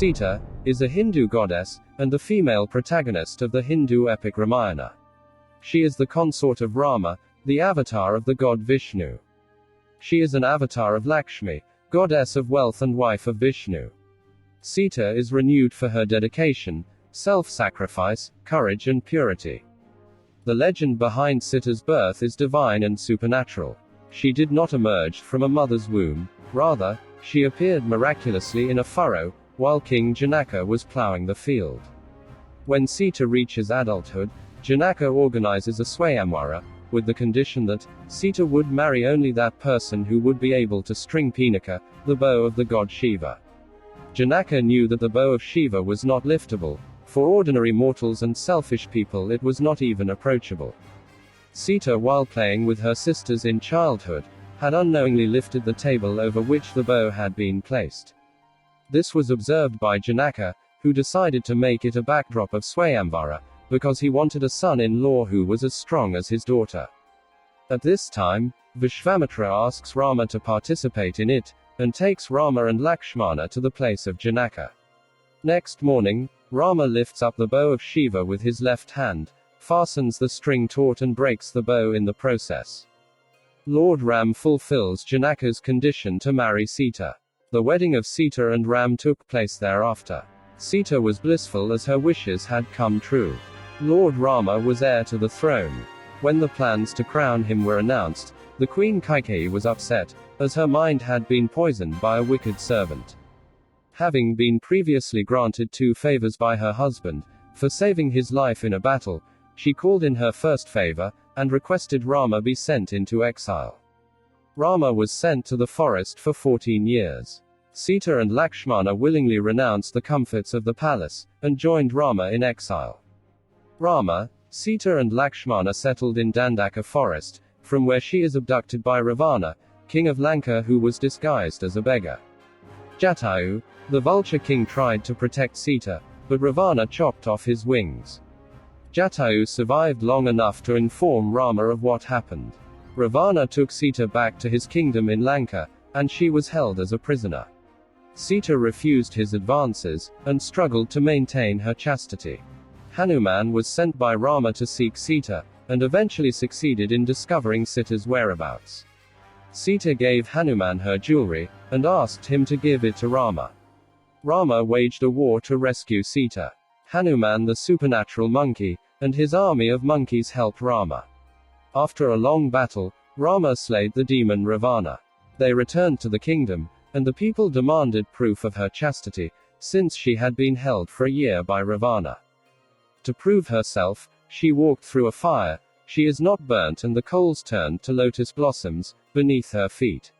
Sita is a Hindu goddess, and the female protagonist of the Hindu epic Ramayana. She is the consort of Rama, the avatar of the god Vishnu. She is an avatar of Lakshmi, goddess of wealth and wife of Vishnu. Sita is renewed for her dedication, self-sacrifice, courage and purity. The legend behind Sita's birth is divine and supernatural. She did not emerge from a mother's womb, rather, she appeared miraculously in a furrow, while King Janaka was plowing the field. When Sita reaches adulthood, Janaka organizes a Swayamvara, with the condition that Sita would marry only that person who would be able to string Pinaka, the bow of the god Shiva. Janaka knew that the bow of Shiva was not liftable. For ordinary mortals and selfish people it was not even approachable. Sita, while playing with her sisters in childhood, had unknowingly lifted the table over which the bow had been placed. This was observed by Janaka, who decided to make it a backdrop of Swayamvara, because he wanted a son-in-law who was as strong as his daughter. At this time, Vishvamitra asks Rama to participate in it, and takes Rama and Lakshmana to the place of Janaka. Next morning, Rama lifts up the bow of Shiva with his left hand, fastens the string taut and breaks the bow in the process. Lord Ram fulfills Janaka's condition to marry Sita. The wedding of Sita and Ram took place thereafter. Sita was blissful as her wishes had come true. Lord Rama was heir to the throne. When the plans to crown him were announced, the Queen Kaikeyi was upset, as her mind had been poisoned by a wicked servant. Having been previously granted 2 favors by her husband, for saving his life in a battle, she called in her first favor, and requested Rama be sent into exile. Rama was sent to the forest for 14 years. Sita and Lakshmana willingly renounced the comforts of the palace, and joined Rama in exile. Rama, Sita and Lakshmana settled in Dandaka forest, from where she is abducted by Ravana, king of Lanka, who was disguised as a beggar. Jatayu, the vulture king, tried to protect Sita, but Ravana chopped off his wings. Jatayu survived long enough to inform Rama of what happened. Ravana took Sita back to his kingdom in Lanka, and she was held as a prisoner. Sita refused his advances, and struggled to maintain her chastity. Hanuman was sent by Rama to seek Sita, and eventually succeeded in discovering Sita's whereabouts. Sita gave Hanuman her jewelry, and asked him to give it to Rama. Rama waged a war to rescue Sita. Hanuman, the supernatural monkey, and his army of monkeys helped Rama. After a long battle, Rama slayed the demon Ravana. They returned to the kingdom, and the people demanded proof of her chastity, since she had been held for a year by Ravana. To prove herself, she walked through a fire. She is not burnt, and the coals turned to lotus blossoms beneath her feet.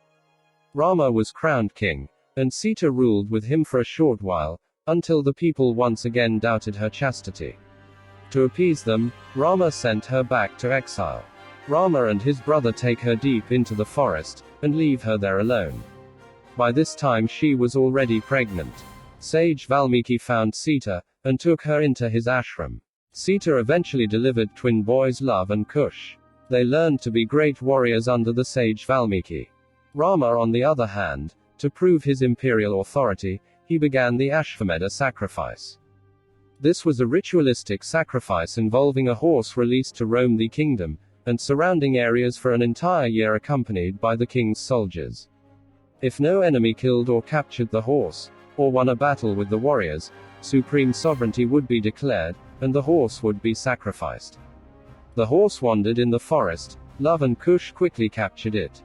Rama was crowned king, and Sita ruled with him for a short while, until the people once again doubted her chastity. To appease them, Rama sent her back to exile. Rama and his brother take her deep into the forest, and leave her there alone. By this time she was already pregnant. Sage Valmiki found Sita, and took her into his ashram. Sita eventually delivered twin boys Love and Kush. They learned to be great warriors under the sage Valmiki. Rama, on the other hand, to prove his imperial authority, he began the Ashvamedha sacrifice. This was a ritualistic sacrifice involving a horse released to roam the kingdom, and surrounding areas for an entire year, accompanied by the king's soldiers. If no enemy killed or captured the horse, or won a battle with the warriors, supreme sovereignty would be declared, and the horse would be sacrificed. The horse wandered in the forest. Love and Kush quickly captured it.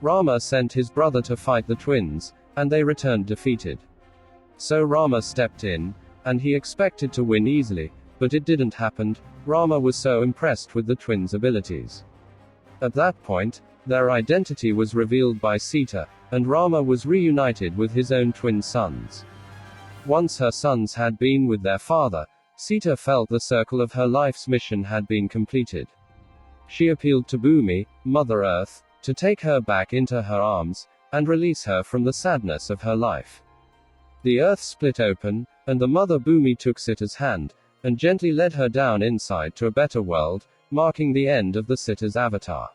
Rama sent his brother to fight the twins, and they returned defeated. So Rama stepped in, and he expected to win easily, but it didn't happen. Rama was so impressed with the twins' abilities. At that point, their identity was revealed by Sita, and Rama was reunited with his own twin sons. Once her sons had been with their father, Sita felt the circle of her life's mission had been completed. She appealed to Bhumi, Mother Earth, to take her back into her arms, and release her from the sadness of her life. The earth split open, and the mother Bhumi took Sita's hand, and gently led her down inside to a better world, marking the end of the Sita's avatar.